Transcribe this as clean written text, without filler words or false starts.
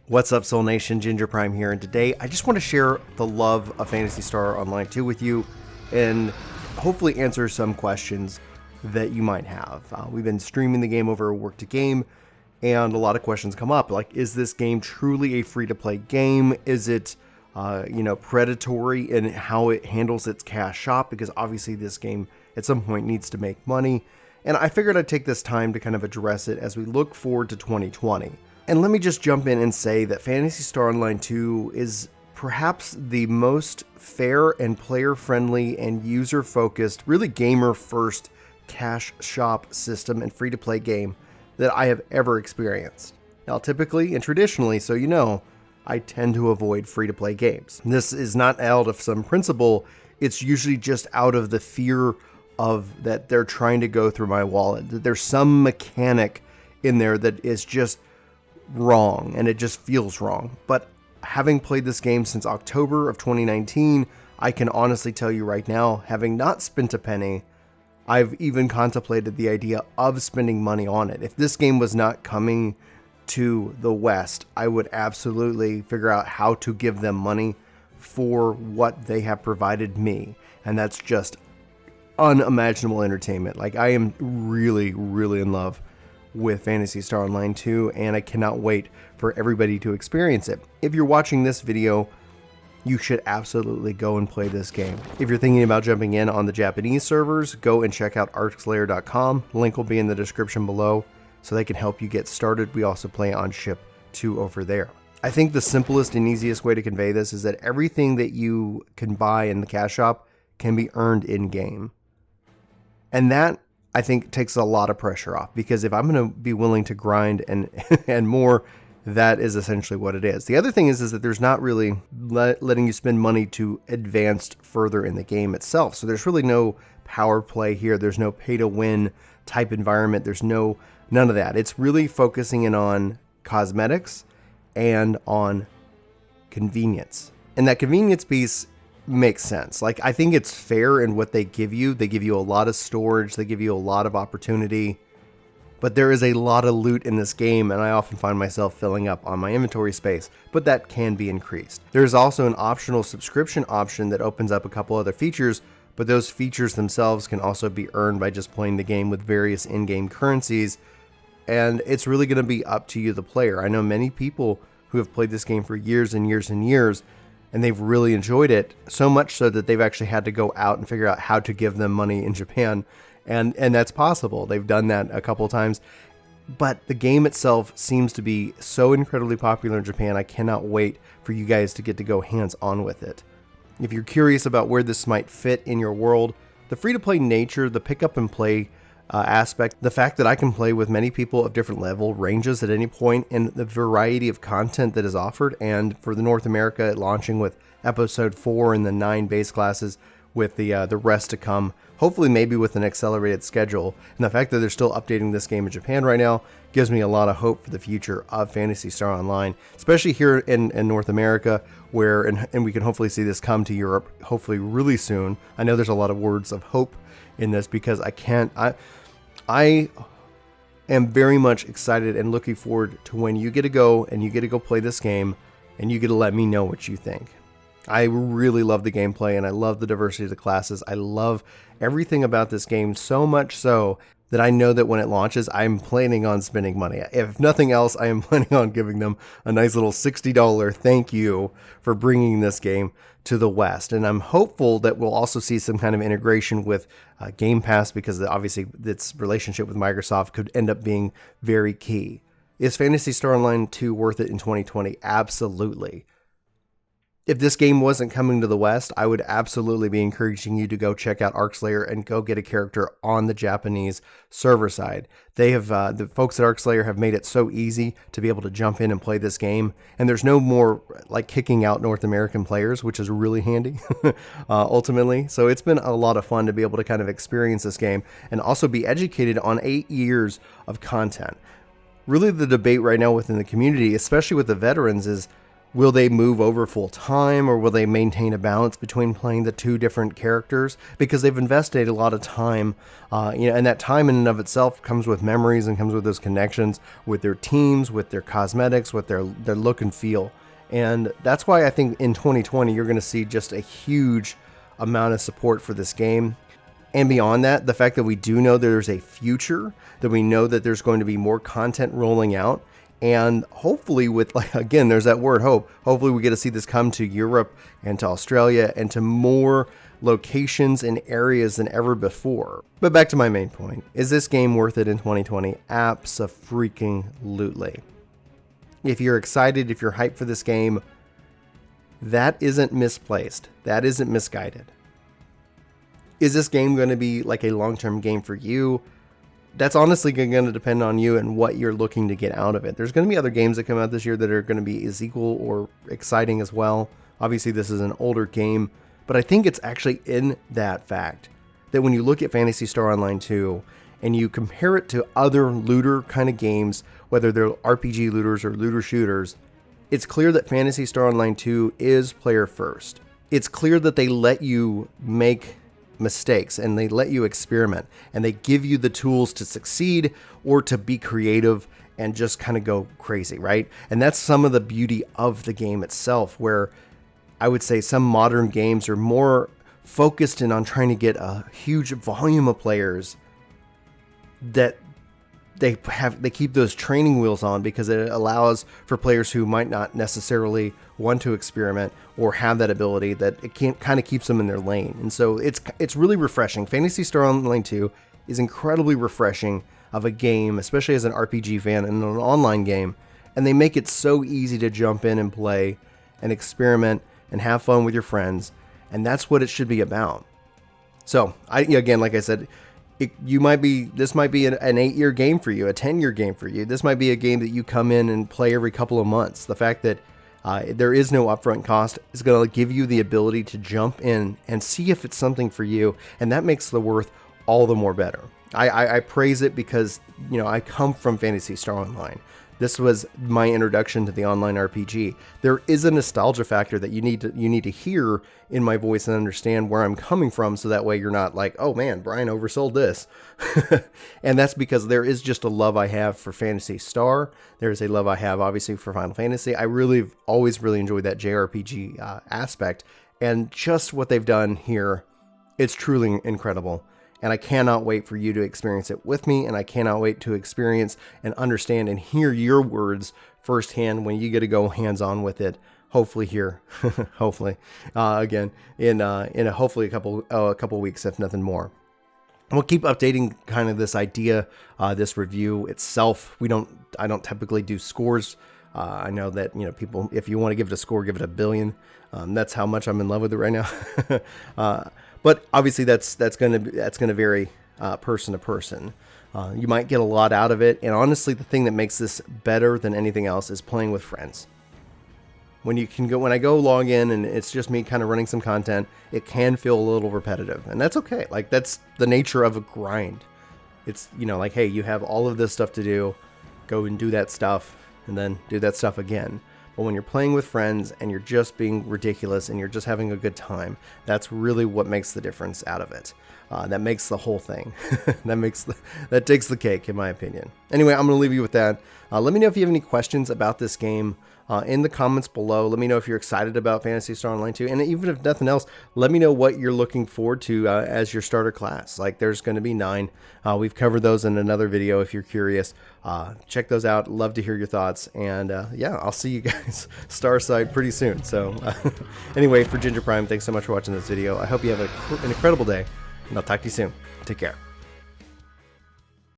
What's up, Soul Nation? Ginger Prime here, and today I just want to share the love of Phantasy Star Online 2 with you and hopefully answer some questions that you might have. We've been streaming the game over Work to Game, and a lot of questions come up, like, is this game truly a free-to-play game? Is it, predatory in how it handles its cash shop? Because obviously this game at some point needs to make money, and I figured I'd take this time to kind of address it as we look forward to 2020. And let me just jump in and say that Phantasy Star Online 2 is perhaps the most fair and player-friendly and user-focused, really gamer-first cash shop system and free-to-play game that I have ever experienced. Now, typically and traditionally, so you know, I tend to avoid free-to-play games. This is not out of some principle, it's usually just out of the fear of that they're trying to go through my wallet, that there's some mechanic in there that is just wrong and it just feels wrong. But having played this game since October of 2019, I can honestly tell you right now, having not spent a penny, I've even contemplated the idea of spending money on it. If this game was not coming to the West, I would absolutely figure out how to give them money for what they have provided me. And that's just unimaginable entertainment. Like, I am really, really in love with Phantasy Star Online 2, and I cannot wait for everybody to experience it. If you're watching this video, you should absolutely go and play this game. If you're thinking about jumping in on the Japanese servers, go and check out arcslayer.com. Link will be in the description below so they can help you get started. We also play on Ship 2 over there. I think the simplest and easiest way to convey this is that everything that you can buy in the cash shop can be earned in-game. And that, I think, takes a lot of pressure off, because if I'm going to be willing to grind and and more, that is essentially what it is. The other thing is that there's not really letting you spend money to advance further in the game itself. So there's really no power play here. There's no pay to win type environment. There's none of that. It's really focusing in on cosmetics and on convenience. And that convenience piece makes sense. Like, I think it's fair in what they give you. They give you a lot of storage. They give you a lot of opportunity. But there is a lot of loot in this game, and I often find myself filling up on my inventory space, but that can be increased. There's also an optional subscription option that opens up a couple other features, but those features themselves can also be earned by just playing the game with various in-game currencies, and it's really going to be up to you, the player. I know many people who have played this game for years and years and years, and they've really enjoyed it, so much so that they've actually had to go out and figure out how to give them money in Japan. And that's possible. They've done that a couple times. But the game itself seems to be so incredibly popular in Japan. I cannot wait for you guys to get to go hands-on with it. If you're curious about where this might fit in your world, the free-to-play nature, the pick-up-and-play aspect, the fact that I can play with many people of different level ranges at any point, and the variety of content that is offered, and for the North America, launching with Episode 4 and the 9 base classes, with the rest to come, hopefully maybe with an accelerated schedule. And the fact that they're still updating this game in Japan right now gives me a lot of hope for the future of Phantasy Star Online, especially here in North America, where, and we can hopefully see this come to Europe, hopefully really soon. I know there's a lot of words of hope in this, because I am very much excited and looking forward to when you get to go and you get to go play this game and you get to let me know what you think. I really love the gameplay, and I love the diversity of the classes. I love everything about this game, so much so that I know that when it launches, I'm planning on spending money. If nothing else, I am planning on giving them a nice little $60 thank you for bringing this game to the West. And I'm hopeful that we'll also see some kind of integration with Game Pass, because obviously its relationship with Microsoft could end up being very key. Is Phantasy Star Online 2 worth it in 2020? Absolutely. If this game wasn't coming to the West, I would absolutely be encouraging you to go check out ArcSlayer and go get a character on the Japanese server side. They have, the folks at ArcSlayer have made it so easy to be able to jump in and play this game. And there's no more like kicking out North American players, which is really handy, ultimately. So it's been a lot of fun to be able to kind of experience this game and also be educated on 8 years of content. Really, the debate right now within the community, especially with the veterans, is Will they move over full time, or will they maintain a balance between playing the two different characters? Because they've invested a lot of time, and that time in and of itself comes with memories and comes with those connections with their teams, with their cosmetics, with their look and feel. And that's why I think in 2020 you're going to see just a huge amount of support for this game. And beyond that, the fact that we do know there's a future, that we know that there's going to be more content rolling out. And hopefully with, like, again, there's that word hope. Hopefully we get to see this come to Europe and to Australia and to more locations and areas than ever before. But back to my main point. Is this game worth it in 2020? Abso-freaking-lutely. If you're excited, if you're hyped for this game, that isn't misplaced. That isn't misguided. Is this game going to be like a long-term game for you? That's honestly going to depend on you and what you're looking to get out of it. There's going to be other games that come out this year that are going to be as equal or exciting as well. Obviously, this is an older game, but I think it's actually in that fact that when you look at Phantasy Star Online 2 and you compare it to other looter kind of games, whether they're RPG looters or looter shooters, it's clear that Phantasy Star Online 2 is player first. It's clear that they let you make mistakes and they let you experiment and they give you the tools to succeed or to be creative and just kind of go crazy, right? And that's some of the beauty of the game itself, where I would say some modern games are more focused in on trying to get a huge volume of players, that they keep those training wheels on because it allows for players who might not necessarily want to experiment or have that ability, that it kind of keeps them in their lane. And so it's really refreshing. Phantasy Star Online 2 is incredibly refreshing of a game, especially as an RPG fan and an online game. And they make it so easy to jump in and play and experiment and have fun with your friends. And that's what it should be about. So again, like I said, this might be an 8-year game for you, a 10-year game for you. This might be a game that you come in and play every couple of months. The fact that there is no upfront cost is going to give you the ability to jump in and see if it's something for you, and that makes the worth all the more better. I praise it because, I come from Phantasy Star Online. This was my introduction to the online RPG. There is a nostalgia factor that you need to hear in my voice and understand where I'm coming from, so that way you're not like, oh man, Brian oversold this. And that's because there is just a love I have for Phantasy Star. There's a love I have obviously for Final Fantasy. I always really enjoyed that JRPG aspect, and just what they've done here, it's truly incredible. And I cannot wait for you to experience it with me, and I cannot wait to experience and understand and hear your words firsthand when you get to go hands-on with it. Hopefully here, again in hopefully a couple weeks, if nothing more. We'll keep updating kind of this idea, this review itself. I don't typically do scores. I know that people, if you want to give it a score, give it 1 billion. That's how much I'm in love with it right now. But obviously that's going to vary person to person. You might get a lot out of it, and honestly, the thing that makes this better than anything else is playing with friends. When I go log in and it's just me kind of running some content, it can feel a little repetitive, and that's okay. Like, that's the nature of a grind. It's like, hey, you have all of this stuff to do, go and do that stuff, and then do that stuff again. But when you're playing with friends and you're just being ridiculous and you're just having a good time, that's really what makes the difference out of it. That makes the whole thing. That takes the cake, in my opinion. Anyway, I'm going to leave you with that. Let me know if you have any questions about this game in the comments below. Let me know if you're excited about Phantasy Star Online 2. And even if nothing else, let me know what you're looking forward to as your starter class. Like, there's going to be 9. We've covered those in another video if you're curious. Check those out. Love to hear your thoughts. And yeah, I'll see you guys Starside pretty soon. So anyway, for Ginger Prime, thanks so much for watching this video. I hope you have an incredible day, and I'll talk to you soon. Take care.